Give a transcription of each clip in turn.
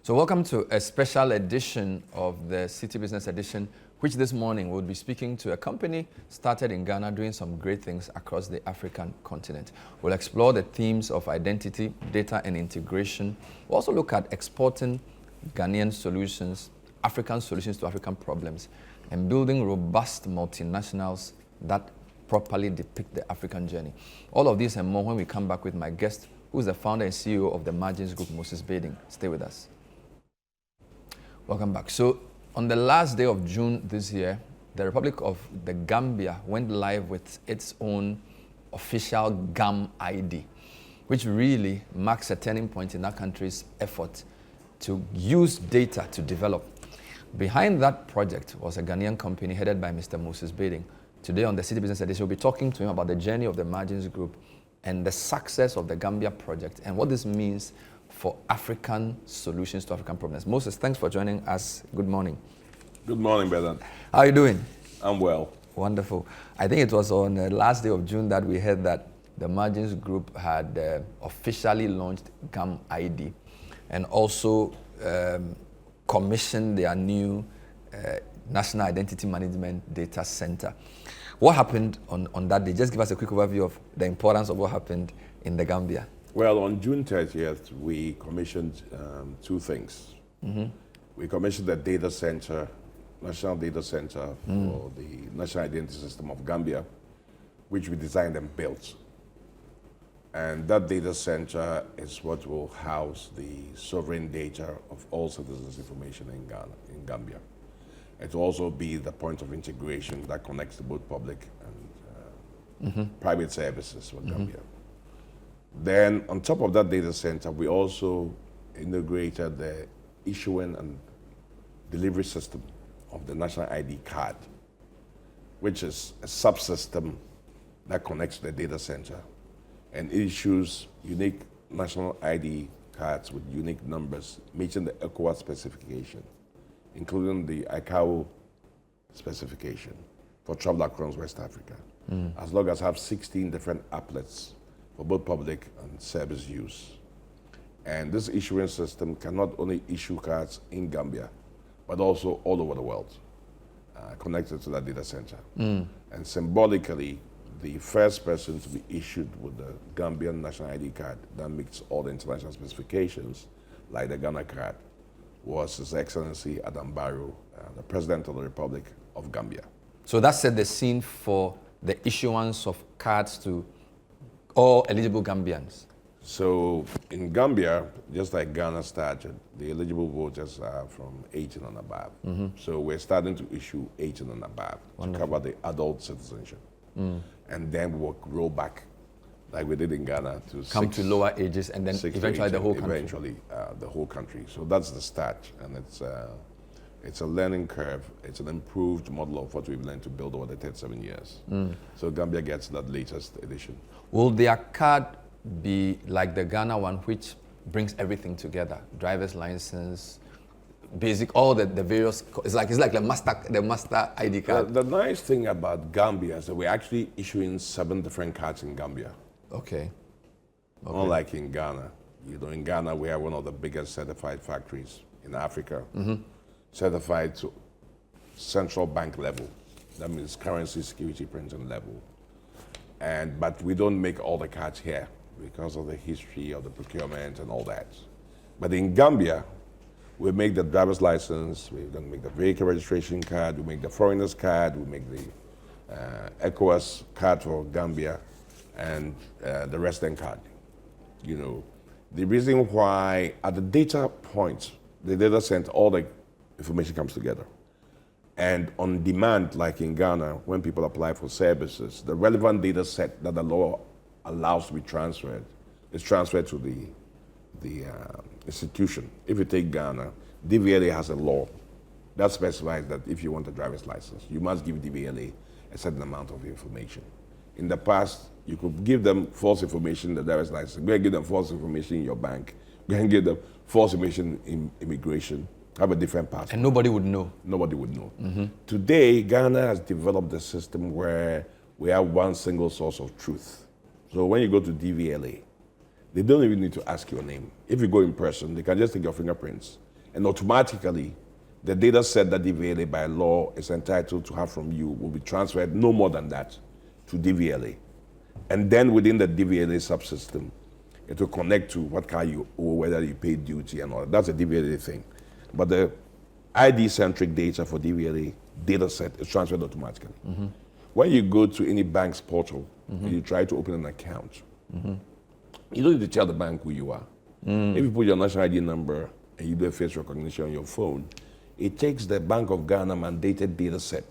So welcome to a special edition of the Citi Business Edition, which this morning we'll be speaking to a company started in Ghana doing some great things across the African continent. We'll explore the themes of identity, data, and integration. We'll also look at exporting Ghanaian solutions, African solutions to African problems, and building robust multinationals that properly depict the African journey. All of this and more when we come back with my guest, who is the founder and CEO of the Margins Group, Kwesi Baiden. Stay with us. Welcome back. So, on the last day of June this year, the Republic of the Gambia went live with its own official GAM ID, which really marks a turning point in that country's effort to use data to develop. Behind that project was a Ghanaian company headed by Mr. Kwesi Baiden. Today on the Citi Business Edition, we'll be talking to him about the journey of the Margins Group and the success of the Gambia project and what this means for African solutions to African problems. Moses, thanks for joining us. Good morning. Good morning, brother. How are you doing? I'm well. Wonderful. I think it was on the last day of June that we heard that the Margins Group had officially launched GAM ID and also commissioned their new National Identity Management Data Center. What happened on that day? Just give us a quick overview of the importance of what happened in the Gambia. Well, on June 30th, we commissioned two things. Mm-hmm. We commissioned the data center, National Data Center for the National Identity System of Gambia, which we designed and built. And that data center is what will house the sovereign data of all citizens' information in Ghana, in Gambia. It will also be the point of integration that connects to both public and private services for Gambia. Then, on top of that data center, we also integrated the issuing and delivery system of the National ID card, which is a subsystem that connects to the data center and issues unique national ID cards with unique numbers, meeting the ECOWAS specification, including the ICAO specification for travel across West Africa, as long as have 16 different applets for both public and service use. And this issuing system can not only issue cards in Gambia, but also all over the world, connected to that data center. And symbolically, the first person to be issued with the Gambian national ID card that meets all the international specifications, like the Ghana card, was His Excellency Adam Barrow, the President of the Republic of Gambia. So that set the scene for the issuance of cards to all eligible Gambians. So in Gambia, just like Ghana started, the eligible voters are from 18 and above. So we're starting to issue 18 and above to cover the adult citizenship. And then we'll roll back, like we did in Ghana, to come to lower ages and then eventually the whole country. Eventually the whole country. So that's the start, and it's a learning curve. It's an improved model of what we've learned to build over the 37 years. So Gambia gets that latest edition. Will their card be like the Ghana one, which brings everything together? Driver's license, basic, all the various. It's like the master ID card. The nice thing about Gambia is that we're actually issuing 7 different cards in Gambia. Okay. Unlike in Ghana, in Ghana we have one of the biggest certified factories in Africa, certified to central bank level. That means currency security printing level. But we don't make all the cards here because of the history of the procurement and all that. But in Gambia, we make the driver's license, we're going to make the vehicle registration card, we make the foreigner's card, we make the ECOWAS card for Gambia, and the resident card. The reason why at the data point, the data center, all the information comes together. And on demand, like in Ghana, when people apply for services, the relevant data set that the law allows to be transferred is transferred to the institution. If you take Ghana, DVLA has a law that specifies that if you want a driver's license, you must give DVLA a certain amount of information. In the past, you could give them false information, the driver's license. Go and give them false information in your bank. Go and give them false information in immigration. Have a different passport. And nobody would know. Nobody would know. Today, Ghana has developed a system where we have one single source of truth. So when you go to DVLA, they don't even need to ask your name. If you go in person, they can just take your fingerprints And automatically, the data set that DVLA by law is entitled to have from you will be transferred no more than that to DVLA. And then within the DVLA subsystem, it will connect to what car you owe, whether you paid duty and all that. That's a DVLA thing. But the ID-centric data for DVLA data set is transferred automatically. When you go to any bank's portal and you try to open an account, you don't need to tell the bank who you are. If you put your national ID number and you do a face recognition on your phone, it takes the Bank of Ghana mandated data set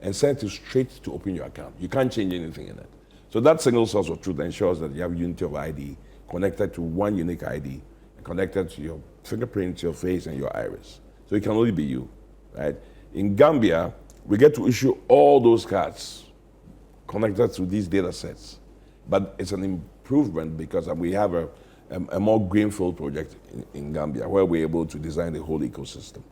and sends it straight to open your account. You can't change anything in it. So that single source of truth ensures that you have unity of ID connected to one unique ID, connected to your fingerprint, your face, and your iris. So it can only be you, right? In Gambia, we get to issue all those cards connected to these data sets. But it's an improvement because we have a more greenfield project in Gambia where we're able to design the whole ecosystem.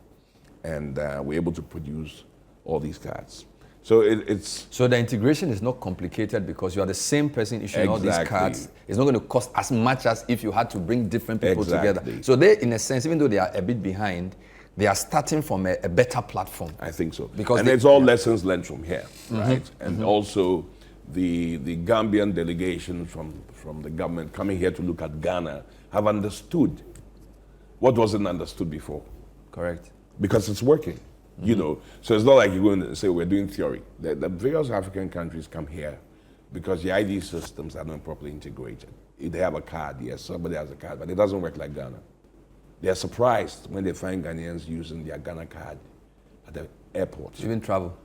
And we're able to produce all these cards. So it's... So the integration is not complicated because you are the same person issuing all these cards. It's not going to cost as much as if you had to bring different people together. So they, in a sense, even though they are a bit behind, they are starting from a better platform. I think so. Because and it's all lessons learned from here, right? And also the Gambian delegation from the government coming here to look at Ghana have understood what wasn't understood before. Correct. Because it's working, you know. So it's not like you're going to say we're doing theory. The various African countries come here because the ID systems are not properly integrated. If they have a card, yes, somebody has a card, but it doesn't work like Ghana. They are surprised when they find Ghanaians using their Ghana card at the airport. Even travel.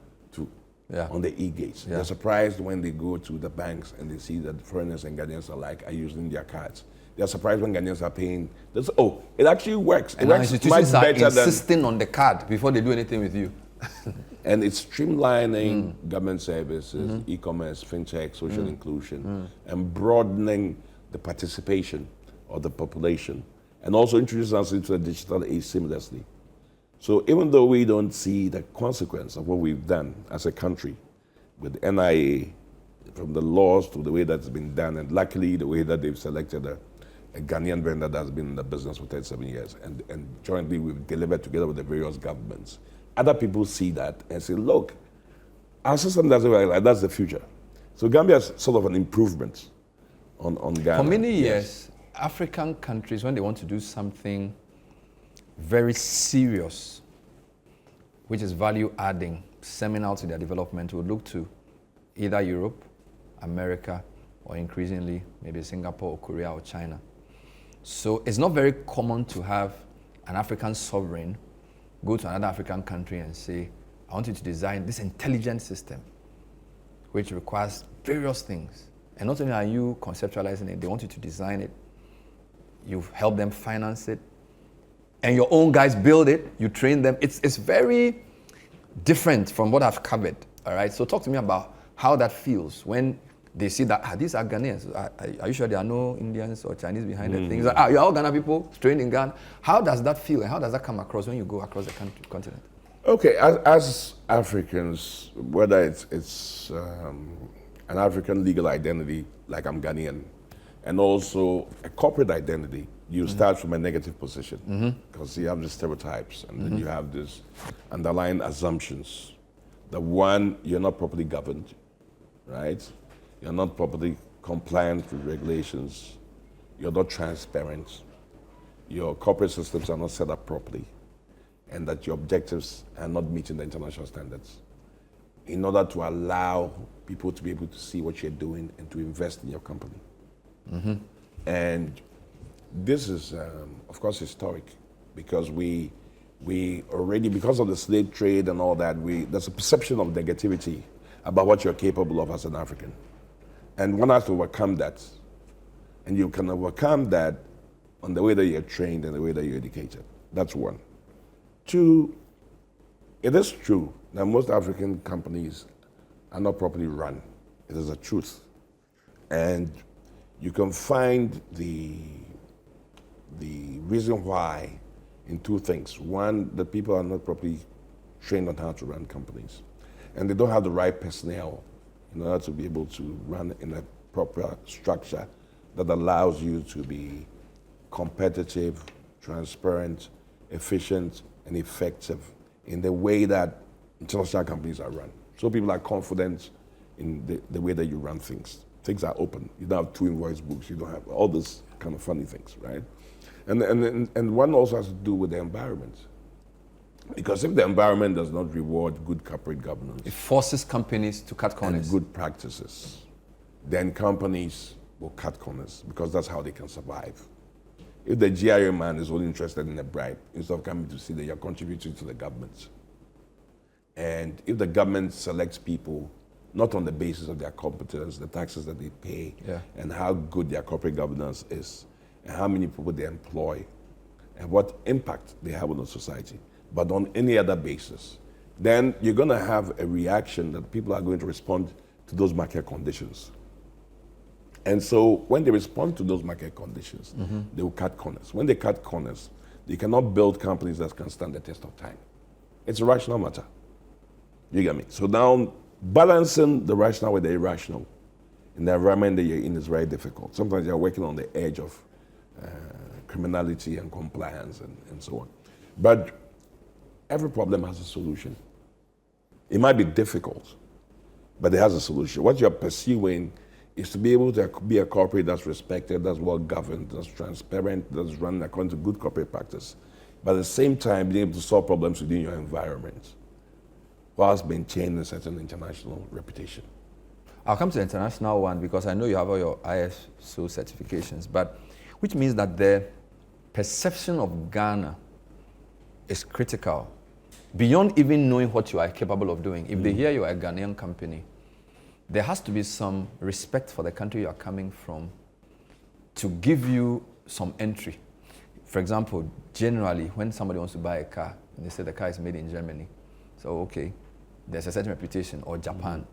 On the e-gates. They're surprised when they go to the banks and they see that foreigners and Ghanaians alike are using their cards. They're surprised when Ghanaians are paying. It actually works. And now institutions are insisting on the card before they do anything with you. And it's streamlining government services, e-commerce, fintech, social inclusion, and broadening the participation of the population, and also introducing us into the digital age seamlessly. So even though we don't see the consequence of what we've done as a country with NIA, from the laws to the way that's been done, and luckily the way that they've selected a Ghanaian vendor that's been in the business for 37 years, and jointly we've delivered together with the various governments. Other people see that and say, look, our system doesn't work like that's the future. So Gambia is sort of an improvement on Ghana. For many years, African countries, when they want to do something very serious, which is value adding, seminal to their development, would look to either Europe, America, or increasingly maybe Singapore or Korea or China. So it's not very common to have an African sovereign go to another African country and say, I want you to design this intelligent system, which requires various things. And not only are you conceptualizing it, they want you to design it. You help them finance it. And your own guys build it, you train them. It's very different from what I've covered, all right? So talk to me about how that feels when they see that, these are Ghanaians. Are you sure there are no Indians or Chinese behind the things? You're all Ghana people, trained in Ghana. How does that feel and how does that come across when you go across the continent? Okay, as Africans, whether it's an African legal identity, like I'm Ghanaian, and also a corporate identity, you start from a negative position because you have the stereotypes and then you have these underlying assumptions. The one, you're not properly governed, right? You're not properly compliant with regulations. You're not transparent. Your corporate systems are not set up properly, and that your objectives are not meeting the international standards in order to allow people to be able to see what you're doing and to invest in your company. And this is, of course, historic because we already, because of the slave trade and all that, there's a perception of negativity about what you're capable of as an African. And one has to overcome that. And you can overcome that on the way that you're trained and the way that you're educated. That's one. Two, it is true that most African companies are not properly run. It is a truth. And you can find the reason why in two things. One, that people are not properly trained on how to run companies. And they don't have the right personnel in order to be able to run in a proper structure that allows you to be competitive, transparent, efficient, and effective in the way that international companies are run. So people are confident in the way that you run things. Things are open. You don't have 2 invoice books. You don't have all these kind of funny things, right? And one also has to do with the environment. Because if the environment does not reward good corporate governance, it forces companies to cut corners. And good practices, then companies will cut corners because that's how they can survive. If the GRA man is only interested in a bribe, instead of coming to see that you're contributing to the government, and if the government selects people not on the basis of their competence, the taxes that they pay, and how good their corporate governance is, and how many people they employ, and what impact they have on the society, but on any other basis, then you're going to have a reaction that people are going to respond to those market conditions. And so when they respond to those market conditions, they will cut corners. When they cut corners, they cannot build companies that can stand the test of time. It's a rational matter. You get me? So now, balancing the rational with the irrational in the environment that you're in is very difficult. Sometimes you're working on the edge of criminality and compliance and so on. But every problem has a solution. It might be difficult, but it has a solution. What you're pursuing is to be able to be a corporate that's respected, that's well governed, that's transparent, that's run according to good corporate practice. But at the same time, being able to solve problems within your environment, whilst maintaining a certain international reputation. I'll come to the international one because I know you have all your ISO certifications, but which means that the perception of Ghana is critical beyond even knowing what you are capable of doing. If they hear you are a Ghanaian company, there has to be some respect for the country you are coming from to give you some entry. For example, generally, when somebody wants to buy a car, they say the car is made in Germany. So, okay, there's a certain reputation, or Japan,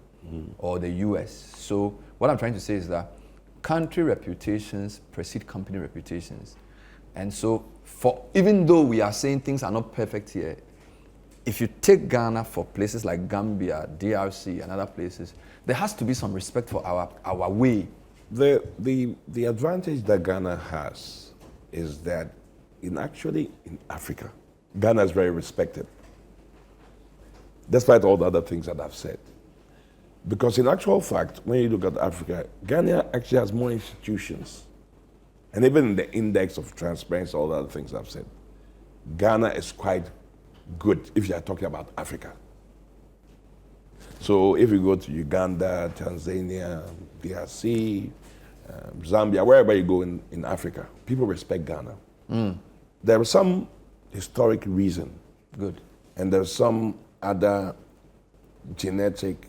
or the US. So what I'm trying to say is that country reputations precede company reputations. And so even though we are saying things are not perfect here, if you take Ghana for places like Gambia, DRC, and other places, there has to be some respect for our way. The advantage that Ghana has is that in Africa, Ghana is very respected, despite all the other things that I've said. Because in actual fact, when you look at Africa, Ghana actually has more institutions. And even in the index of transparency, all the other things I've said, Ghana is quite good if you are talking about Africa. So if you go to Uganda, Tanzania, DRC, Zambia, wherever you go in Africa, people respect Ghana. There is some historic reason. Good. And there's some other genetic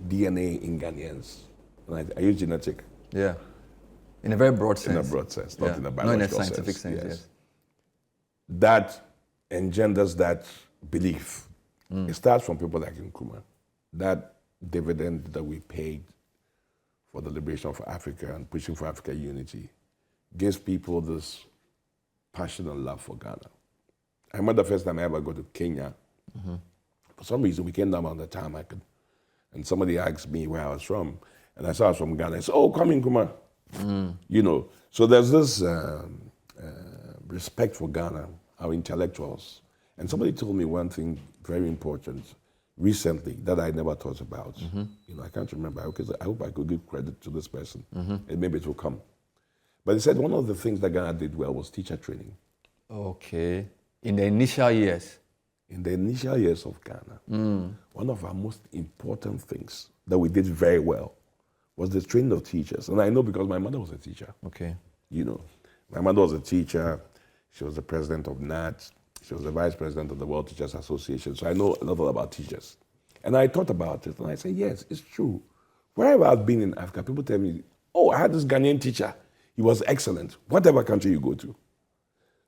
DNA in Ghanaians. Right? I use genetic. Yeah. In a very broad sense. In a broad sense, not in a biological sense. Not in a scientific sense, yes. That engenders that belief. It starts from people like Nkrumah. That dividend that we paid for the liberation of Africa and pushing for African unity gives people this passion and love for Ghana. I remember the first time I ever go to Kenya. For some reason, we came down on the tarmac, and somebody asked me where I was from, and I said I was from Ghana. I said, "Oh, come in, Nkrumah." You know, so there's this respect for Ghana, our intellectuals. And somebody told me one thing very important recently that I never thought about. You know, I can't remember. I hope I could give credit to this person, and maybe it will come. But he said one of the things that Ghana did well was teacher training. Okay. In the initial years? In the initial years of Ghana, one of our most important things that we did very well was the training of teachers. And I know because my mother was a teacher. Okay. You know, my mother was a teacher. She was the president of NAT. She was the vice president of the World Teachers Association. So I know a lot about teachers. And I thought about it, and I said, yes, it's true. Wherever I've been in Africa, people tell me, oh, I had this Ghanaian teacher. He was excellent, whatever country you go to.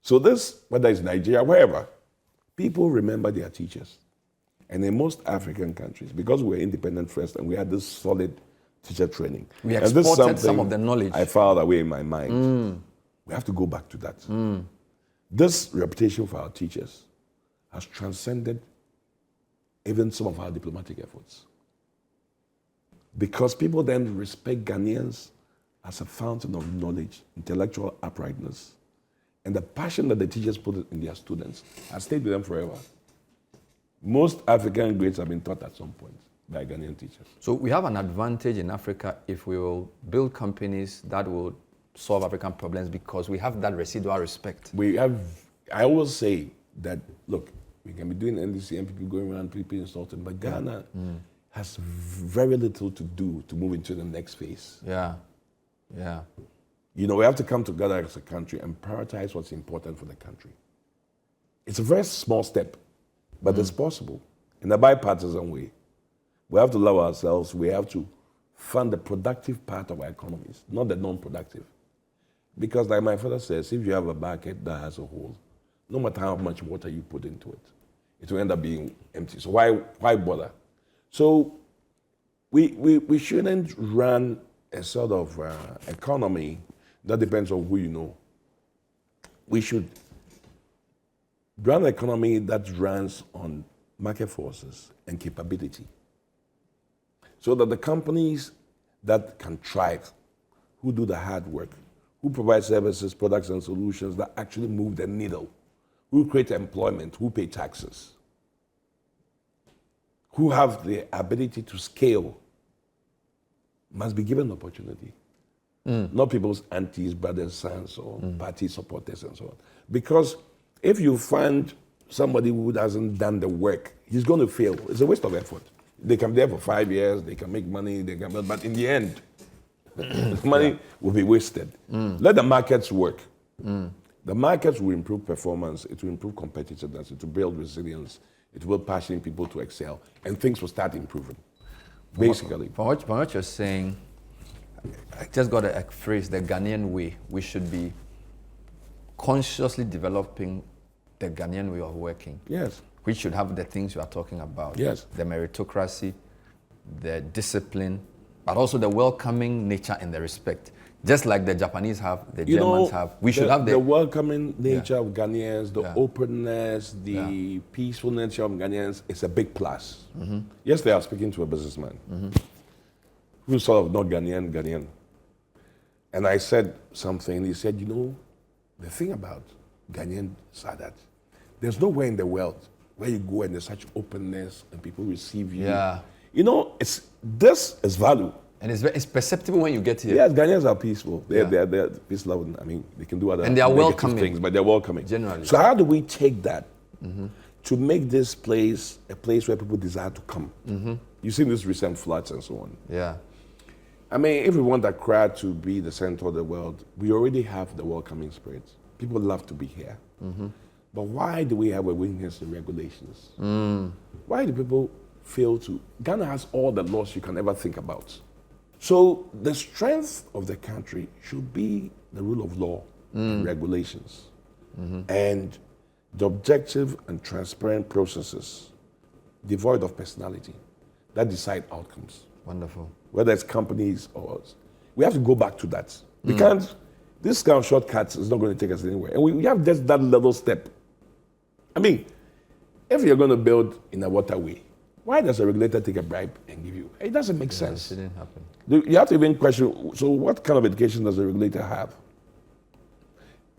So this, whether it's Nigeria, wherever, people remember their teachers. And in most African countries, because we were independent first and we had this solid teacher training. We exported some of the knowledge. I filed away in my mind. We have to go back to that. This reputation for our teachers has transcended even some of our diplomatic efforts. Because people then respect Ghanaians as a fountain of knowledge, intellectual uprightness, and the passion that the teachers put in their students has stayed with them forever. Most African grades have been taught at some point by Ghanaian teachers. So we have an advantage in Africa if we will build companies that will solve African problems because we have that residual respect. I always say that, look, we can be doing NDC and people going around people insulting, but Ghana has very little to do to move into the next phase. Yeah. You know, we have to come together as a country and prioritize what's important for the country. It's a very small step, but it's possible in a bipartisan way. We have to love ourselves. We have to fund the productive part of our economies, not the non-productive. Because like my father says, if you have a bucket that has a hole, no matter how much water you put into it, it will end up being empty. So why bother? So we shouldn't run a sort of economy that depends on who you know. We should run an economy that runs on market forces and capability, so that the companies that can thrive, who do the hard work, who provide services, products, and solutions that actually move the needle, who create employment, who pay taxes, who have the ability to scale, must be given opportunity. Not people's aunties, brothers, sons, or party supporters, and so on. Because if you find somebody who hasn't done the work, he's going to fail. It's a waste of effort. They can be there for 5 years, they can make money, but in the end, the money will be wasted. Let the markets work. The markets will improve performance, it will improve competitiveness, it will build resilience, it will passion people to excel, and things will start improving, basically. From what you're saying, I just got a phrase, the Ghanaian way. We should be consciously developing the Ghanaian way of working. Yes. Which should have the things you are talking about. Yes. The meritocracy, the discipline, but also the welcoming nature and the respect. Just like the Japanese have, the Germans have. We should have the welcoming nature of Ghanaians, the openness, the peaceful nature of Ghanaians is a big plus. Yesterday I was speaking to a businessman who's sort of not Ghanaian. And I said something, he said, you know, the thing about Ghanaians are that there's nowhere in the world where you go and there's such openness and people receive you. Yeah. You know, this is value. And it's perceptible when you get here. Yes, Ghanaians are peaceful. They're peace loving. I mean, they can do other and they are welcoming things, but they're welcoming. Generally. So how do we take that to make this place a place where people desire to come? You've seen this recent floods and so on. Yeah. I mean, if we want Accra to be the center of the world, we already have the welcoming spirit. People love to be here. But why do we have a weakness in regulations? Why do people fail to? Ghana has all the laws you can ever think about. So the strength of the country should be the rule of law and regulations and the objective and transparent processes devoid of personality that decide outcomes. Wonderful. Whether it's companies or us. We have to go back to that. We can't, this kind of shortcuts is not going to take us anywhere. And we have just that little step. I mean, if you're going to build in a waterway, why does a regulator take a bribe and give you? It doesn't make sense. It didn't happen. You have to even question, so what kind of education does a regulator have?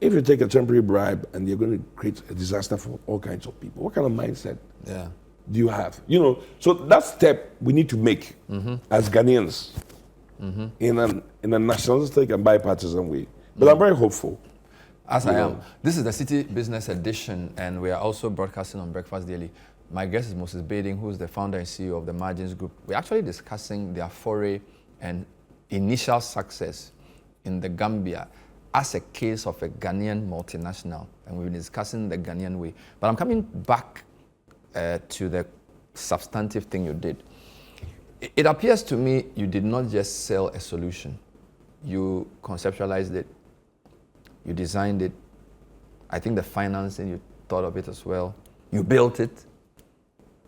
If you take a temporary bribe and you're going to create a disaster for all kinds of people, what kind of mindset do you have? You know, so that step we need to make as Ghanaians in a nationalistic and bipartisan way. But I'm very hopeful. As I am. This is the Citi Business Edition, and we are also broadcasting on Breakfast Daily. My guest is Moses Baiden, who's the founder and CEO of the Margins Group. We're actually discussing their foray and initial success in the Gambia as a case of a Ghanaian multinational, and we've been discussing the Ghanaian way. But I'm coming back to the substantive thing you did. It appears to me you did not just sell a solution. You conceptualized it, you designed it. I think the financing, you thought of it as well. You built it,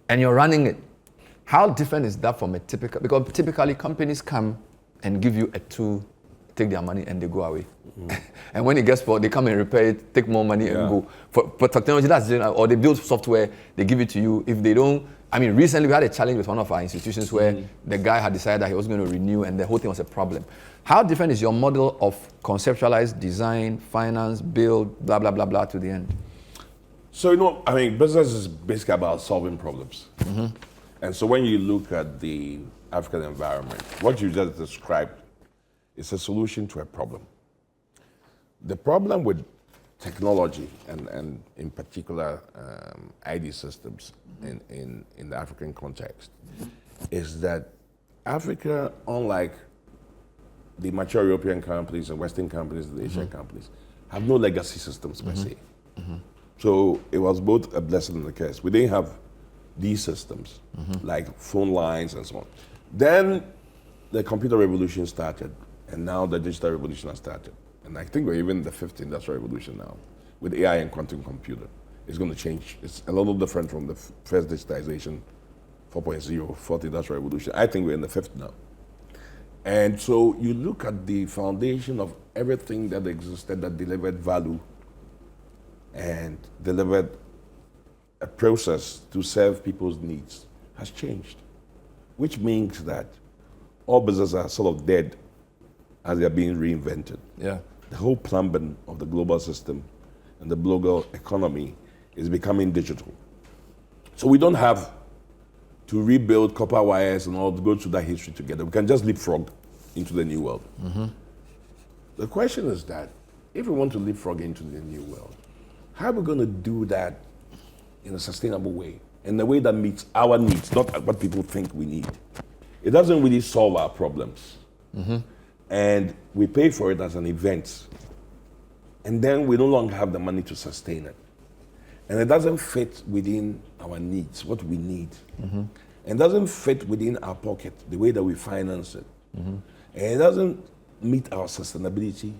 and you're running it. How different is that from a typical, because typically companies come and give you a tool, take their money and they go away. And when it gets spoiled, they come and repair it, take more money and go. For technology, that's general. Or they build software, they give it to you. If they don't, I mean, recently we had a challenge with one of our institutions where the guy had decided that he was going to renew and the whole thing was a problem. How different is your model of conceptualize, design, finance, build, blah, blah, blah, blah to the end? So, I mean, business is basically about solving problems. And so when you look at the African environment, what you just described is a solution to a problem. The problem with technology and in particular ID systems in the African context is that Africa, unlike the mature European companies and Western companies and Asian companies, have no legacy systems per se. So it was both a blessing and a curse. We didn't have these systems, like phone lines and so on. Then the computer revolution started, and now the digital revolution has started. And I think we're even in the fifth industrial revolution now, with AI and quantum computer. It's going to change. It's a little different from the first digitization, 4.0, fourth industrial revolution. I think we're in the fifth now. And so you look at the foundation of everything that existed that delivered value and delivered a process to serve people's needs has changed, which means that all businesses are sort of dead as they're being reinvented. The whole plumbing of the global system and the global economy is becoming digital. So we don't have to rebuild copper wires and all to go through that history together. We can just leapfrog into the new world. The question is that if we want to leapfrog into the new world, how are we going to do that in a sustainable way, in a way that meets our needs, not what people think we need? It doesn't really solve our problems. And we pay for it as an event. And then we no longer have the money to sustain it. And it doesn't fit within our needs, what we need. And it doesn't fit within our pocket, the way that we finance it. And it doesn't meet our sustainability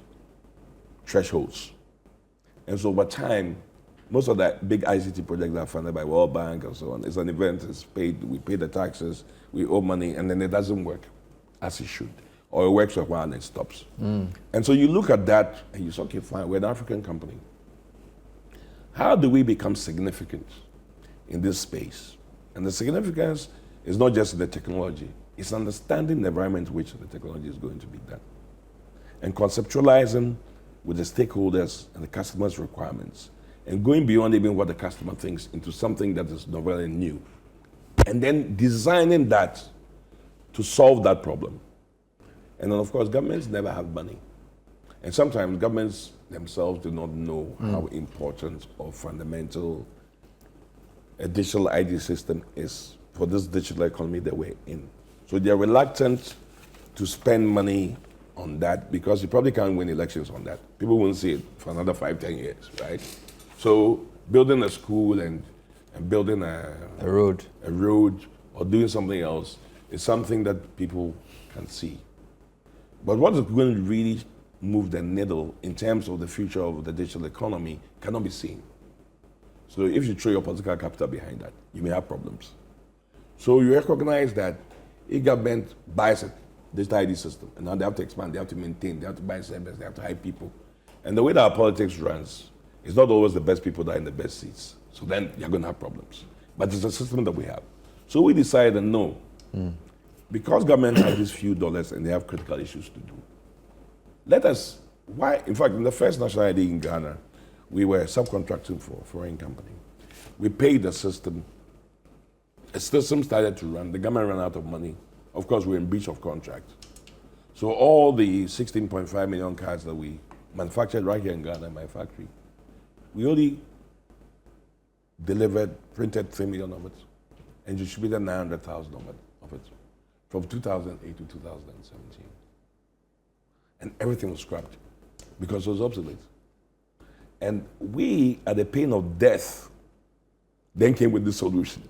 thresholds. And so over time, most of the big ICT projects are funded by World Bank and so on. It's an event, it's paid, we pay the taxes, we owe money, and then it doesn't work as it should. Or it works for a while and it stops. And so you look at that and you say, okay, fine, we're an African company. How do we become significant in this space? And the significance is not just the technology, it's understanding the environment in which the technology is going to be done. And conceptualizing with the stakeholders and the customer's requirements, and going beyond even what the customer thinks into something that is novel and new. And then designing that to solve that problem. And then, of course, governments never have money. And sometimes governments themselves do not know how important or fundamental a digital ID system is for this digital economy that we're in. So they're reluctant to spend money on that because you probably can't win elections on that. People won't see it for another 5-10 years, right? So building a school and building a road or doing something else is something that people can see. But what is going to really move the needle in terms of the future of the digital economy cannot be seen. So if you throw your political capital behind that, you may have problems. So you recognize that if government buys a digital ID system, and now they have to expand, they have to maintain, they have to buy servers, they have to hire people. And the way that our politics runs, it's not always the best people that are in the best seats. So then you're going to have problems. But it's a system that we have. So we decided no. Because governments have these few dollars and they have critical issues to do, in fact, in the first national ID in Ghana, we were subcontracting for a foreign company. We paid the system. The system started to run. The government ran out of money. Of course, we were in breach of contract. So all the 16.5 million cards that we manufactured right here in Ghana in my factory, we only printed 3 million of it, and distributed 900,000 of it from 2008 to 2017. And everything was scrapped because it was obsolete. And we, at the pain of death, then came with this solution.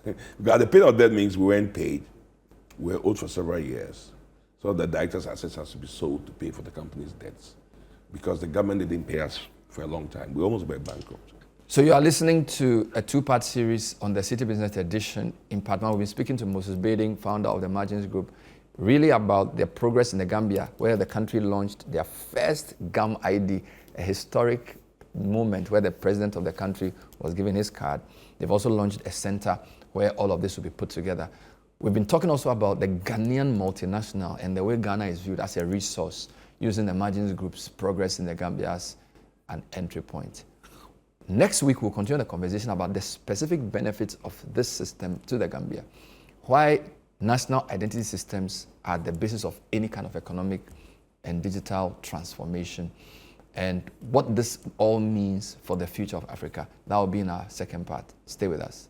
Because at the pain of death means we weren't paid. We were owed for several years. So the director's assets has to be sold to pay for the company's debts. Because the government didn't pay us for a long time. We almost went bankrupt. So you are listening to a two-part series on the Citi Business Edition. In part one, we've been speaking to Moses Baiden, founder of the Margins Group. really about their progress in the Gambia, where the country launched their first GAM ID, a historic moment where the president of the country was given his card. They've also launched a center where all of this will be put together. We've been talking also about the Ghanaian multinational and the way Ghana is viewed as a resource, using the emergence group's progress in the Gambia as an entry point. Next week, we'll continue the conversation about the specific benefits of this system to the Gambia, why national identity systems are the basis of any kind of economic and digital transformation, and what this all means for the future of Africa. That will be in our second part. Stay with us.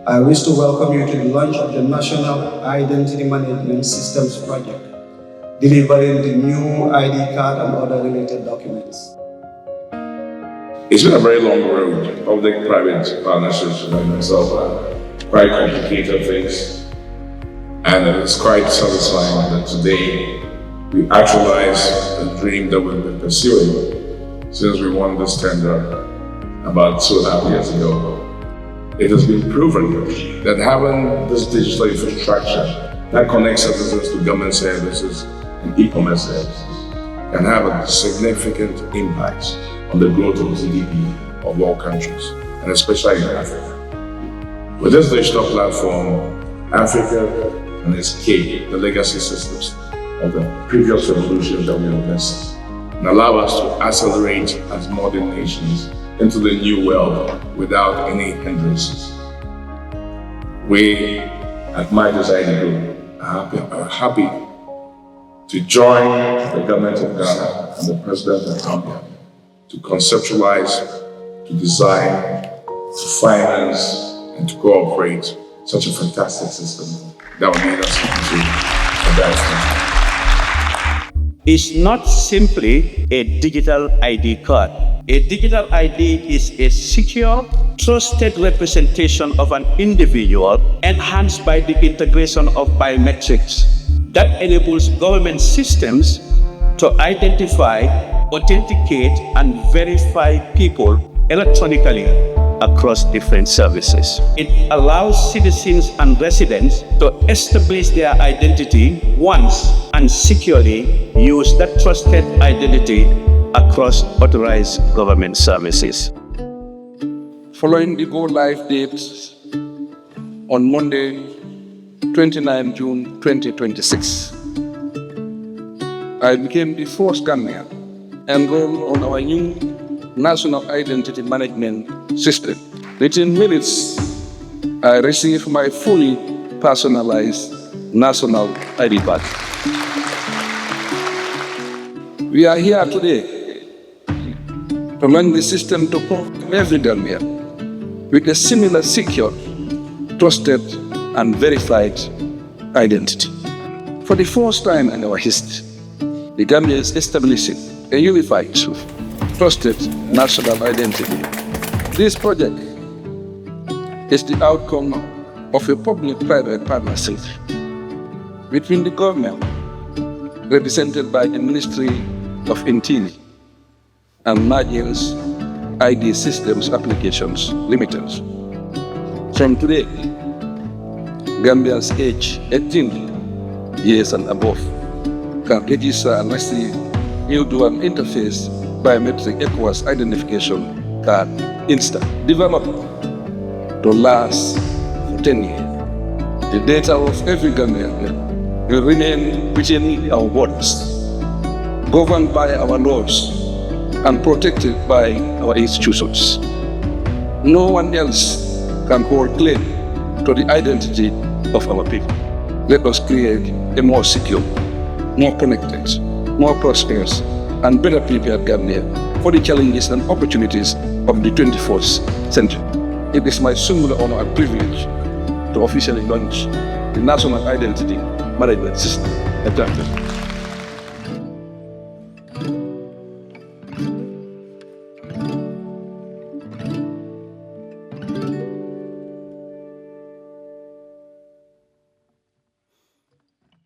I wish to welcome you to the launch of the National Identity Management Systems Project, delivering the new ID card and other related documents. It's been a very long road, public-private partnerships like myself are quite complicated things, and it's quite satisfying that today we actualize a dream that we've been pursuing since we won this tender about 2.5 years ago. It has been proven that having this digital infrastructure that connects citizens to government services and e-commerce services can have a significant impact on the growth of GDP of all countries, and especially in Africa. With this digital platform, Africa can escape the legacy systems of the previous revolutions that we have witnessed and allow us to accelerate as modern nations into the new world without any hindrances. We at My Design Group are happy to join the government of Ghana and the president of Gambia to conceptualize, to design, to finance, and to cooperate such a fantastic system that will lead us into a better future. It's not simply a digital ID card. A digital ID is a secure, trusted representation of an individual enhanced by the integration of biometrics that enables government systems to identify, authenticate, and verify people electronically across different services. It allows citizens and residents to establish their identity once and securely use that trusted identity across authorized government services. Following the go-live date on Monday, 29 June 2026, I became the first Ghanaian enrolled on our new National Identity Management System. Within minutes, I received my fully personalized national ID badge. We are here today to launch the system to provide every Gambian with a similar secure, trusted, and verified identity. For the first time in our history, the Gambia is establishing a unified, trusted national identity. This project is the outcome of a public-private partnership between the government, represented by the Ministry of Interior, and Emergence ID Systems Applications Limited. From today, Gambians aged 18 years and above can register and receive new dual interface biometric ECOWAS identification card instant, developed to last for 10 years. The data of every Gambian will remain within our borders, governed by our laws and protected by our institutions. No one else can hold claim to the identity of our people. Let us create a more secure, more connected, more prosperous, and better prepared Gambia for the challenges and opportunities of the 21st century. It is my singular honor and privilege to officially launch the National Identity Management System. Thank you.